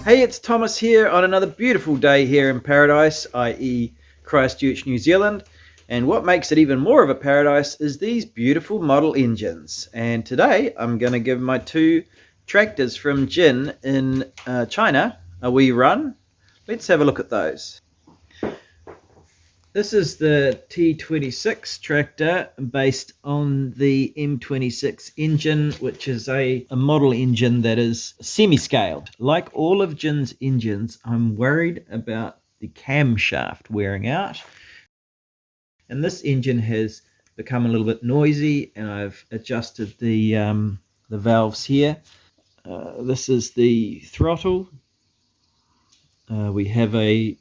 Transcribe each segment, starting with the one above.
Hey, it's Thomas here on another beautiful day here in paradise, i.e. Christchurch, New Zealand. And what makes it even more of a paradise is these beautiful model engines. And today I'm going to give my two tractors from Jin in China a wee run. Let's have a look at those. This is the T26 tractor based on the M26 engine, which is a model engine that is semi-scaled. Like all of Jin's engines, I'm worried about the camshaft wearing out. And this engine has become a little bit noisy, and I've adjusted the valves here. This is the throttle. We have a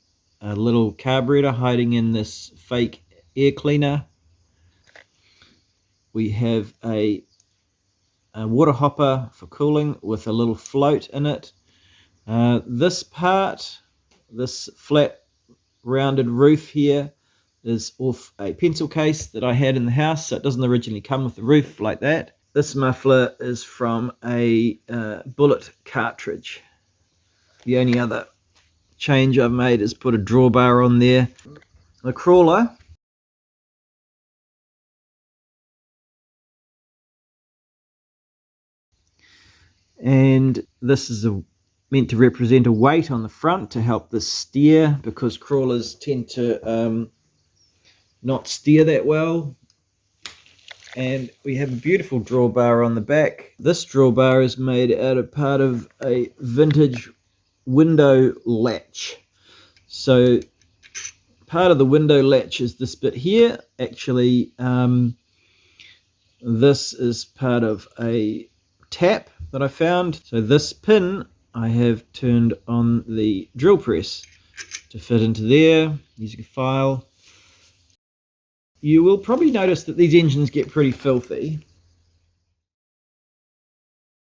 little carburetor hiding in this fake air cleaner. We have a water hopper for cooling with a little float in it. This part, this flat rounded roof here, is off a pencil case that I had in the house, so it doesn't originally come with the roof like that. This muffler is from a bullet cartridge. The only other change I've made is put a drawbar on there. The crawler and this is meant to represent a weight on the front to help this steer, because crawlers tend to not steer that well. And we have a beautiful drawbar on the back. This drawbar is made out of part of a vintage window latch. So part of the window latch is this bit here. Actually, this is part of a tap that I found. So this pin I have turned on the drill press to fit into there using a file. You will probably notice that these engines get pretty filthy.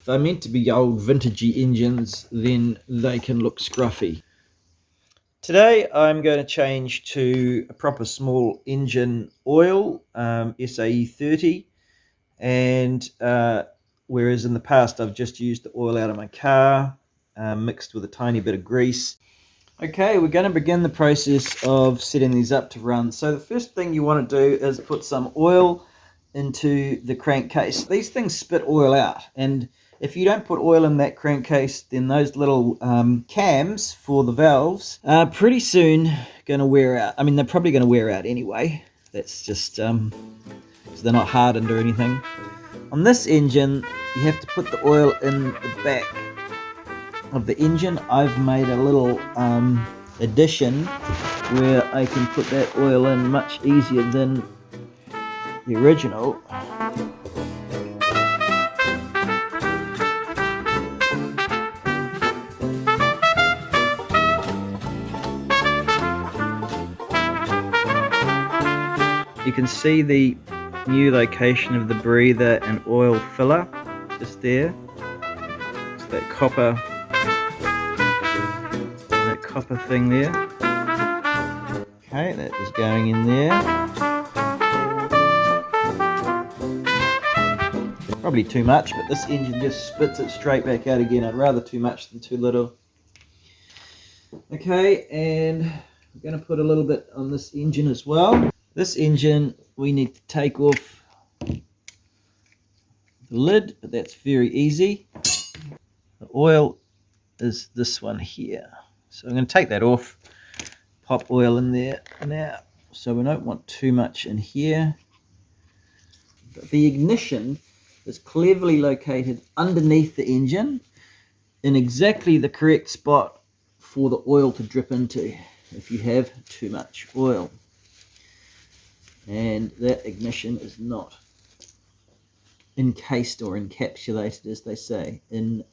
If they're meant to be old vintagey engines, then they can look scruffy. Today I'm going to change to a proper small engine oil, SAE 30, and whereas in the past I've just used the oil out of my car mixed with a tiny bit of grease. Okay, we're going to begin the process of setting these up to run. So the first thing you want to do is put some oil into the crankcase. These things spit oil out, and if you don't put oil in that crankcase, then those little cams for the valves are pretty soon going to wear out. I mean, they're probably going to wear out anyway. That's just because they're not hardened or anything. On this engine, you have to put the oil in the back of the engine. I've made a little addition where I can put that oil in much easier than the original. You can see the new location of the breather and oil filler just there. It's that copper thing there. Okay, that is going in there. Probably too much, but this engine just spits it straight back out again. I'd rather too much than too little. Okay, and I'm going to put a little bit on this engine as well. This engine, we need to take off the lid, but that's very easy. The oil is this one here. So I'm going to take that off, pop oil in there now. So we don't want too much in here. But the ignition is cleverly located underneath the engine in exactly the correct spot for the oil to drip into if you have too much oil. And that ignition is not encased or encapsulated, as they say, in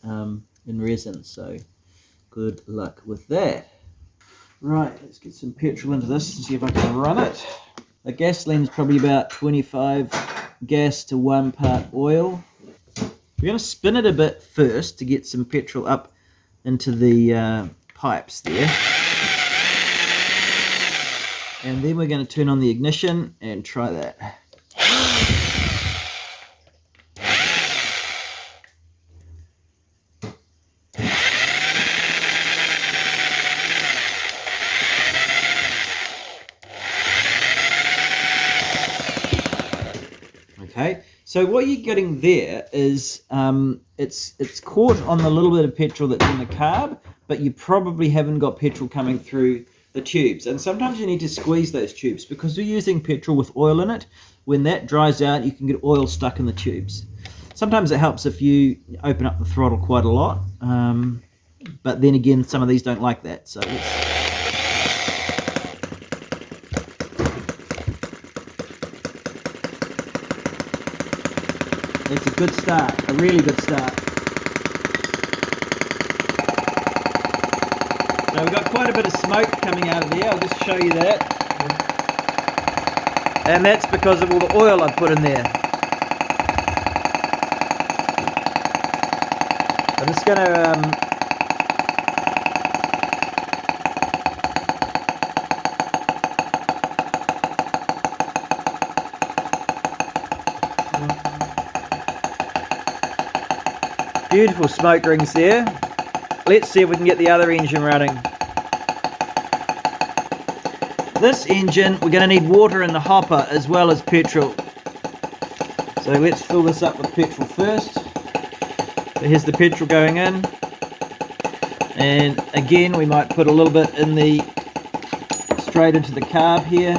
resin. So good luck with that. Right, let's get some petrol into this and see if I can run it. The gasoline's probably about 25 gas to 1 part oil. We're going to spin it a bit first to get some petrol up into the pipes there. And then we're going to turn on the ignition and try that. So what you're getting there is it's caught on the little bit of petrol that's in the carb, but you probably haven't got petrol coming through the tubes. And sometimes you need to squeeze those tubes because we're using petrol with oil in it. When that dries out, you can get oil stuck in the tubes. Sometimes it helps if you open up the throttle quite a lot, but then again, some of these don't like that. So it's a good start, a really good start. So we've got quite a bit of smoke coming out of there. I'll just show you that. And that's because of all the oil I've put in there. I'm just going to beautiful smoke rings there. Let's see if we can get the other engine running. This engine, we're going to need water in the hopper as well as petrol. So let's fill this up with petrol first. So here's the petrol going in. And again, we might put a little bit in the straight into the carb here.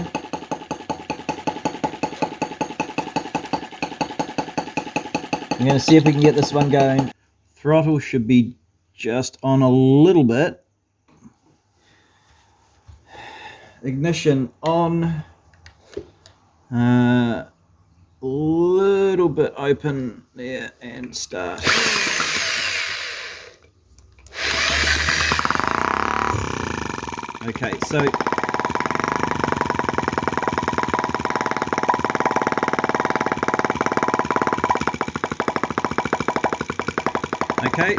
I'm going to see if we can get this one going. Throttle should be just on a little bit. Ignition on. A little bit open there and start. Okay,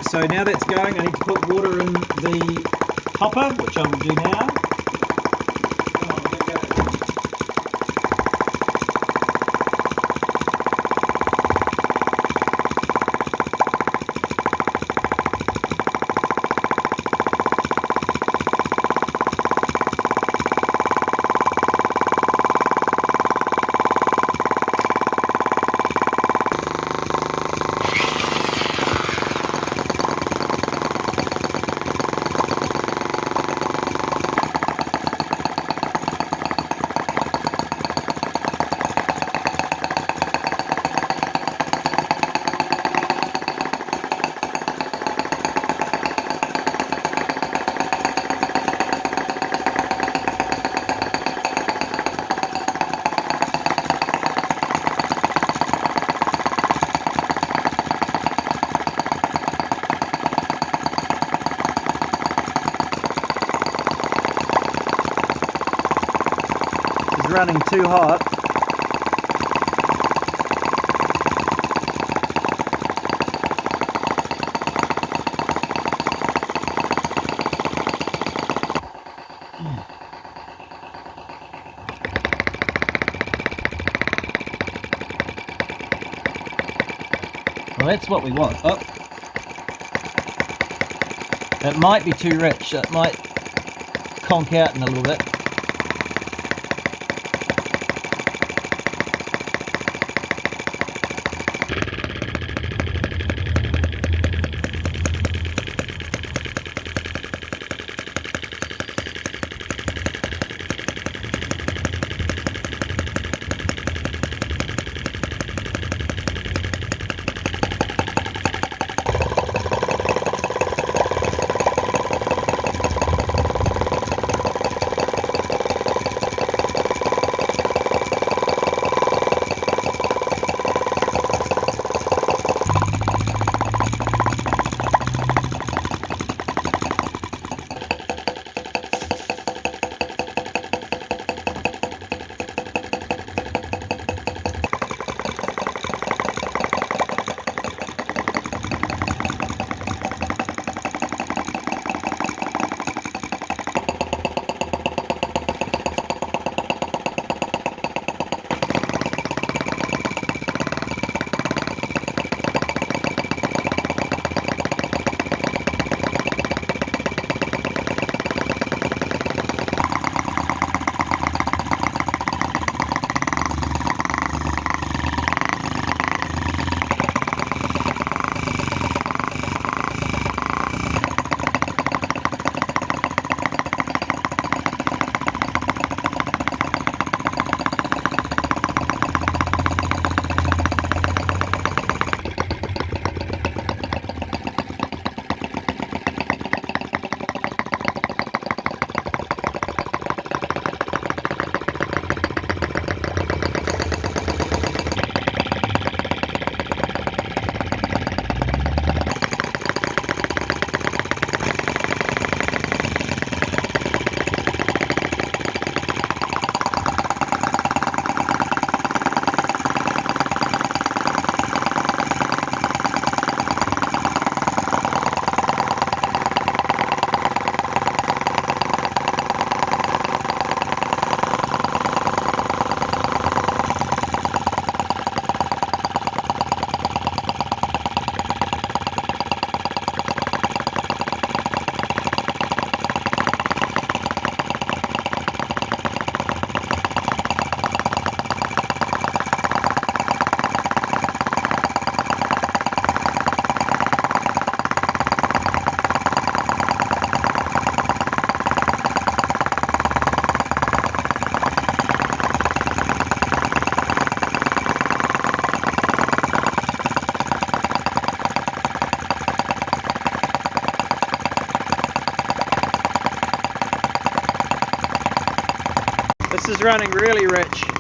so now that's going, I need to put water in the hopper, which I will do now. Running too hot. Well, that's what we want. Oh, it might be too rich. It might conk out in a little bit. is running really rich.